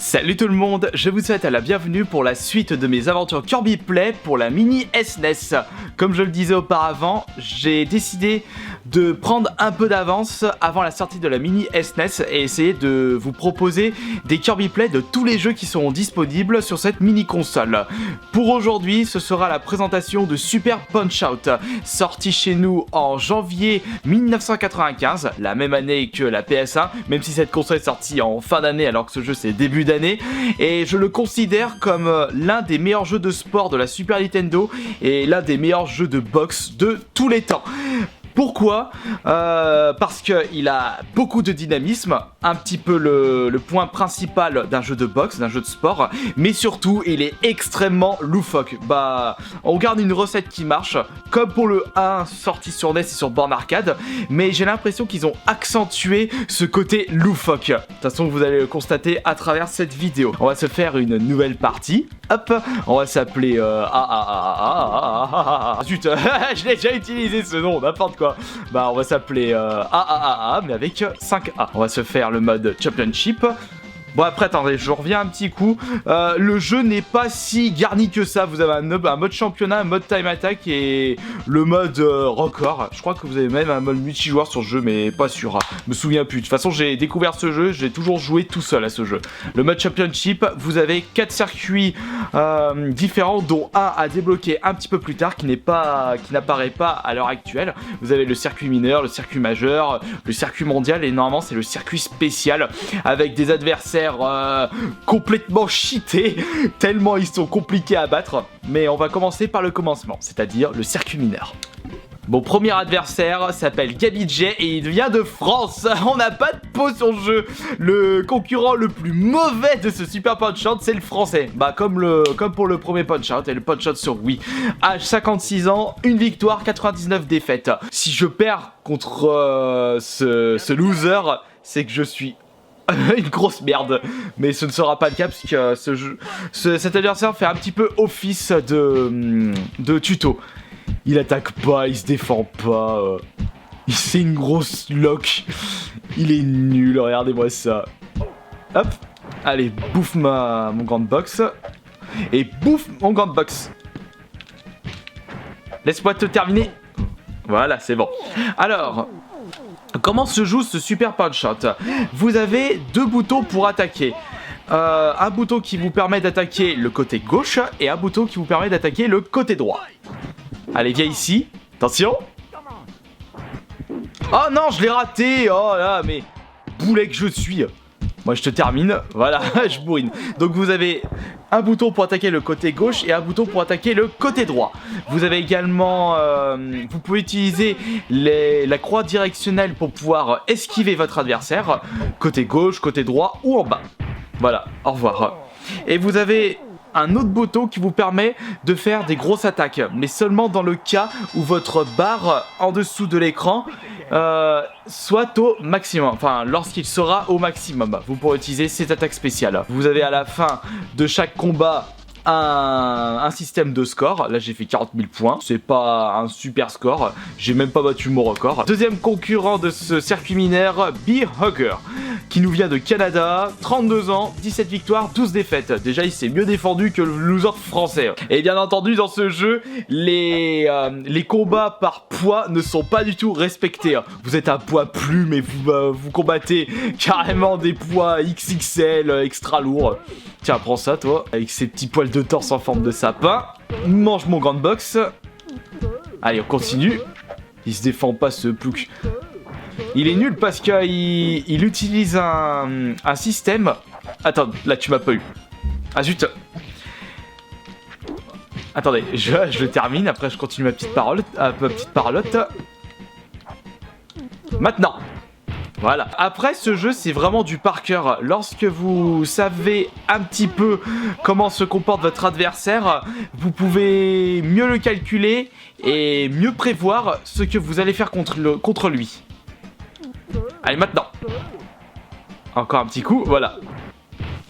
Salut tout le monde, je vous souhaite la bienvenue pour la suite de mes aventures Kirby Play pour la mini SNES. Comme je le disais auparavant, j'ai décidé de prendre un peu d'avance avant la sortie de la mini SNES et essayer de vous proposer des Kirby Play de tous les jeux qui seront disponibles sur cette mini console. Pour aujourd'hui, ce sera la présentation de Super Punch-Out, sorti chez nous en janvier 1995, la même année que la PS1, même si cette console est sortie en fin d'année alors que ce jeu c'est début d'année, et je le considère comme l'un des meilleurs jeux de sport de la Super Nintendo et l'un des meilleurs jeux de boxe de tous les temps. Pourquoi ? Parce qu'il a beaucoup de dynamisme, un petit peu le point principal d'un jeu de boxe, d'un jeu de sport, mais surtout il est extrêmement loufoque. On garde une recette qui marche, comme pour le 1 sorti sur NES et sur borne arcade, mais j'ai l'impression qu'ils ont accentué ce côté loufoque. De toute façon, vous allez le constater à travers cette vidéo. On va se faire une nouvelle partie. Hop, on va s'appeler Zut, je l'ai déjà utilisé ce nom, n'importe quoi. On va s'appeler mais avec 5 A. On va se faire le mode Championship. Bon après attendez, je reviens un petit coup. Le jeu n'est pas si garni que ça. Vous avez un mode championnat, un mode time attack et le mode record. Je crois que vous avez même un mode multijoueur sur le jeu, mais pas sûr. Je me souviens plus. De toute façon, j'ai découvert ce jeu, j'ai toujours joué tout seul à ce jeu. Le mode championship, vous avez 4 circuits différents, dont un à débloquer un petit peu plus tard, qui n'apparaît pas à l'heure actuelle. Vous avez le circuit mineur, le circuit majeur, le circuit mondial et normalement c'est le circuit spécial avec des adversaires complètement cheatés, tellement ils sont compliqués à battre. Mais on va commencer par le commencement, c'est-à-dire le circuit mineur. Mon premier adversaire s'appelle Gabi J et il vient de France. On n'a pas de peau sur le jeu. Le concurrent le plus mauvais de ce Super Punch-Out, c'est le français. Comme pour le premier Punch-Out et le Punch-Out sur Wii. Âge 56 ans, une victoire, 99 défaites. Si je perds contre ce loser, c'est que je suis une grosse merde, mais ce ne sera pas le cas parce que cet adversaire fait un petit peu office de tuto. Il attaque pas, il se défend pas, c'est une grosse lock, il est nul, regardez-moi ça. Hop, allez, bouffe mon grand box, et bouffe mon grand box. Laisse-moi te terminer. Voilà, c'est bon. Alors, comment se joue ce Super Punch-Out ? Vous avez deux boutons pour attaquer. Un bouton qui vous permet d'attaquer le côté gauche et un bouton qui vous permet d'attaquer le côté droit. Allez, viens ici. Attention. Oh non, je l'ai raté. Oh là, mais boulet que je suis. Moi, je te termine. Voilà, je bourrine. Donc, vous avez un bouton pour attaquer le côté gauche et un bouton pour attaquer le côté droit. Vous avez également... vous pouvez utiliser la croix directionnelle pour pouvoir esquiver votre adversaire. Côté gauche, côté droit ou en bas. Voilà, au revoir. Et vous avez un autre bouton qui vous permet de faire des grosses attaques. Mais seulement dans le cas où votre barre en dessous de l'écran soit au maximum, enfin lorsqu'il sera au maximum, vous pourrez utiliser ces attaques spéciales. Vous avez à la fin de chaque combat un système de score. Là j'ai fait 40 000 points, c'est pas un super score, j'ai même pas battu mon record. Deuxième concurrent de ce circuit mineur, Beer Hugger, qui nous vient de Canada, 32 ans, 17 victoires, 12 défaites. Déjà il s'est mieux défendu que le loser français. Et bien entendu dans ce jeu, les combats par poids ne sont pas du tout respectés. Vous êtes un poids plume et vous combattez carrément des poids XXL extra lourds. Tiens, prends ça toi, avec ces petits poils de torse en forme de sapin. Mange mon grand box. Allez, on continue. Il se défend pas ce plouc. Il est nul parce qu'il utilise un système... Attends, là tu m'as pas eu. Ah zut. Attendez, je termine, après je continue ma petite parlotte. Maintenant. Voilà. Après ce jeu c'est vraiment du par cœur. Lorsque vous savez un petit peu comment se comporte votre adversaire, vous pouvez mieux le calculer et mieux prévoir ce que vous allez faire contre lui. Allez maintenant. Encore un petit coup, voilà.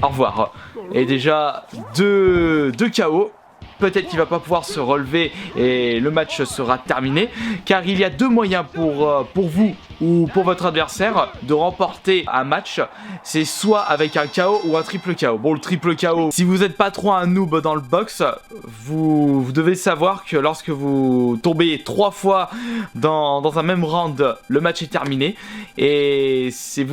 Au revoir. Et déjà deux KO. Peut-être qu'il va pas pouvoir se relever et le match sera terminé. Car il y a deux moyens pour vous ou pour votre adversaire de remporter un match, c'est soit avec un KO ou un triple KO. Bon, le triple KO, si vous n'êtes pas trop un noob dans le box, vous devez savoir que lorsque vous tombez 3 fois dans un même round, le match est terminé. Et si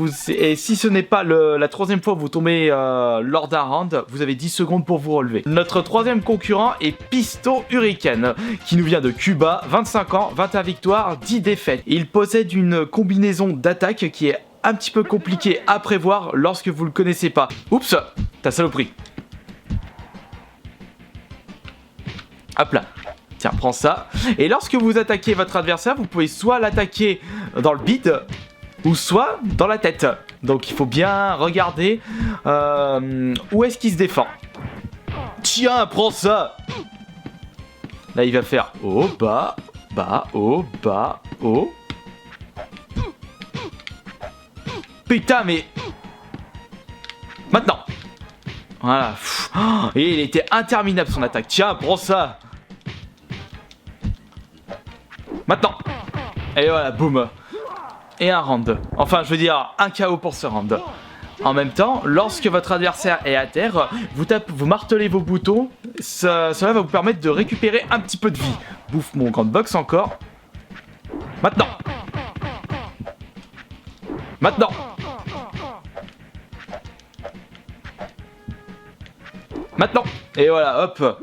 ce n'est pas la 3e fois que vous tombez lors d'un round, vous avez 10 secondes pour vous relever. Notre 3e concurrent est Pisto Hurricane, qui nous vient de Cuba, 25 ans, 21 victoires, 10 défaites. Il possède une combinaison d'attaque qui est un petit peu compliquée à prévoir lorsque vous le connaissez pas. Oups, ta saloperie. Hop là. Tiens, prends ça. Et lorsque vous attaquez votre adversaire, vous pouvez soit l'attaquer dans le bide, ou soit dans la tête. Donc il faut bien regarder où est-ce qu'il se défend. Tiens, prends ça. Là, il va faire haut, bas, bas, haut, bas, haut. Putain, mais... Maintenant. Voilà. Et il était interminable son attaque. Tiens, prends ça. Maintenant. Et voilà, boum. Et un round. Enfin, je veux dire, un KO pour ce round. En même temps, lorsque votre adversaire est à terre, vous martelez vos boutons. Cela va vous permettre de récupérer un petit peu de vie. Bouffe mon grand box encore. Maintenant. Maintenant. Maintenant. Et voilà, hop.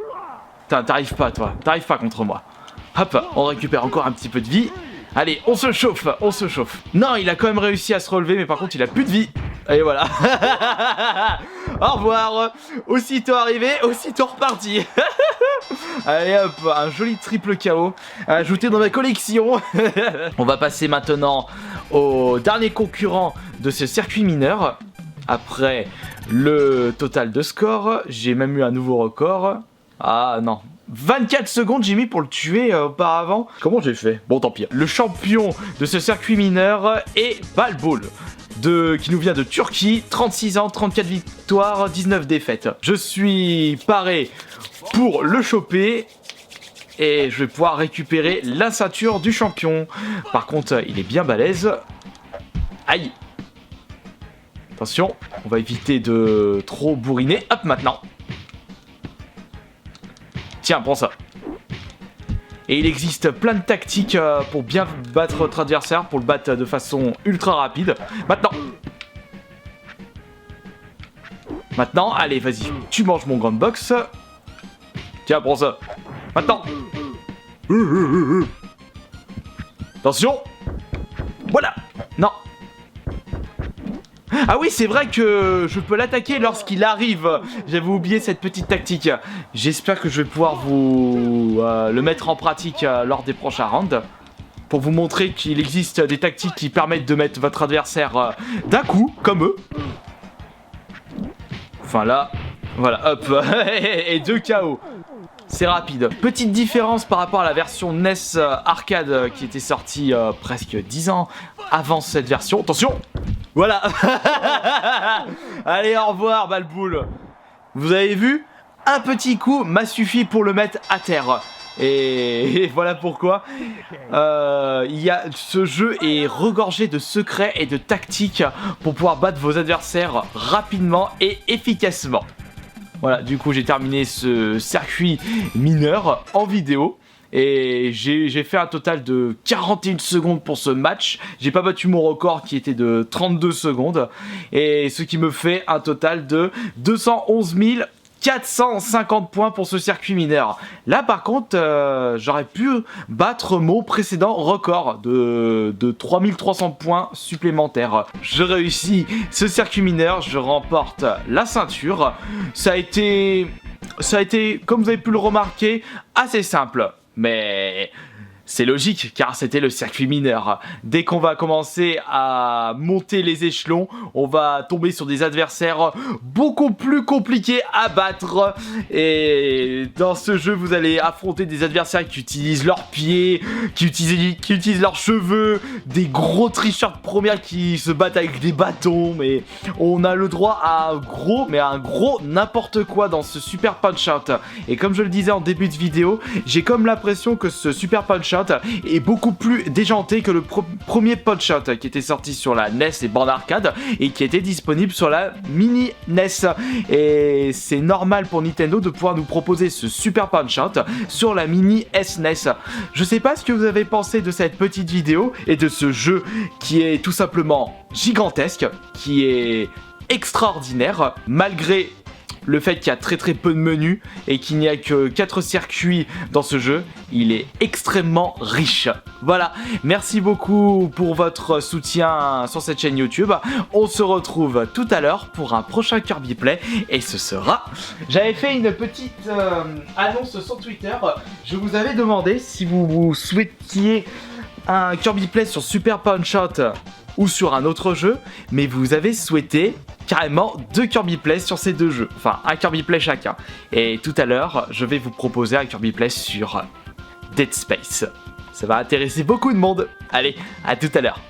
Putain, t'arrives pas, toi. T'arrives pas contre moi. Hop, on récupère encore un petit peu de vie. Allez, on se chauffe, on se chauffe. Non, il a quand même réussi à se relever, mais par contre, il a plus de vie. Et voilà. Au revoir. Aussitôt arrivé, aussitôt reparti. Allez hop, un joli triple KO ajouté dans ma collection. On va passer maintenant au dernier concurrent de ce circuit mineur. Après le total de score, j'ai même eu un nouveau record. Ah non. 24 secondes j'ai mis pour le tuer auparavant. Comment j'ai fait? Bon, tant pis. Le champion de ce circuit mineur est Balbul, qui nous vient de Turquie. 36 ans, 34 victoires, 19 défaites. Je suis paré pour le choper et je vais pouvoir récupérer la ceinture du champion. Par contre, il est bien balèze. Aïe. Attention, on va éviter de trop bourriner. Hop, maintenant. Tiens, prends ça. Et il existe plein de tactiques pour bien battre votre adversaire, pour le battre de façon ultra rapide. Maintenant. Maintenant, allez, vas-y, tu manges mon grand box. Tiens, prends ça. Maintenant. Attention. Voilà. Non. Ah oui, c'est vrai que je peux l'attaquer lorsqu'il arrive. J'avais oublié cette petite tactique. J'espère que je vais pouvoir vous le mettre en pratique lors des prochains rounds. Pour vous montrer qu'il existe des tactiques qui permettent de mettre votre adversaire d'un coup, comme eux. Enfin là, voilà, hop. Et 2 KO. C'est rapide. Petite différence par rapport à la version NES arcade qui était sortie presque 10 ans avant cette version. Attention. Voilà. Allez, au revoir, Balbul. Vous avez vu? Un petit coup m'a suffi pour le mettre à terre. Et voilà pourquoi ce jeu est regorgé de secrets et de tactiques pour pouvoir battre vos adversaires rapidement et efficacement. Voilà, du coup j'ai terminé ce circuit mineur en vidéo. Et j'ai fait un total de 41 secondes pour ce match. J'ai pas battu mon record qui était de 32 secondes. Et ce qui me fait un total de 211 450 points pour ce circuit mineur. Là par contre, j'aurais pu battre mon précédent record de 3300 points supplémentaires. Je réussis ce circuit mineur, je remporte la ceinture. Ça a été, comme vous avez pu le remarquer, assez simple. Mais c'est logique car c'était le circuit mineur. Dès qu'on va commencer à monter les échelons, on va tomber sur des adversaires beaucoup plus compliqués à battre. Et dans ce jeu, vous allez affronter des adversaires qui utilisent leurs pieds, qui utilisent leurs cheveux, des gros tricheurs de première qui se battent avec des bâtons. Mais on a le droit à un gros n'importe quoi dans ce Super Punch-Out. Et comme je le disais en début de vidéo, j'ai comme l'impression que ce Super Punch-Out Punch-Out est beaucoup plus déjanté que le premier Punch-Out qui était sorti sur la NES et borne arcade et qui était disponible sur la mini NES. Et c'est normal pour Nintendo de pouvoir nous proposer ce Super Punch-Out sur la mini SNES. Je sais pas ce que vous avez pensé de cette petite vidéo et de ce jeu qui est tout simplement gigantesque, qui est extraordinaire, malgré le fait qu'il y a très peu de menus et qu'il n'y a que 4 circuits dans ce jeu. Il est extrêmement riche. Voilà, merci beaucoup pour votre soutien sur cette chaîne YouTube. On se retrouve tout à l'heure pour un prochain Kirby Play et ce sera... J'avais fait une petite annonce sur Twitter. Je vous avais demandé si vous souhaitiez un Kirby Play sur Super Punch-Out ou sur un autre jeu, mais vous avez souhaité carrément 2 Kirby Play sur ces 2 jeux, enfin un Kirby Play chacun. Et tout à l'heure, je vais vous proposer un Kirby Play sur Dead Space. Ça va intéresser beaucoup de monde. Allez, à tout à l'heure.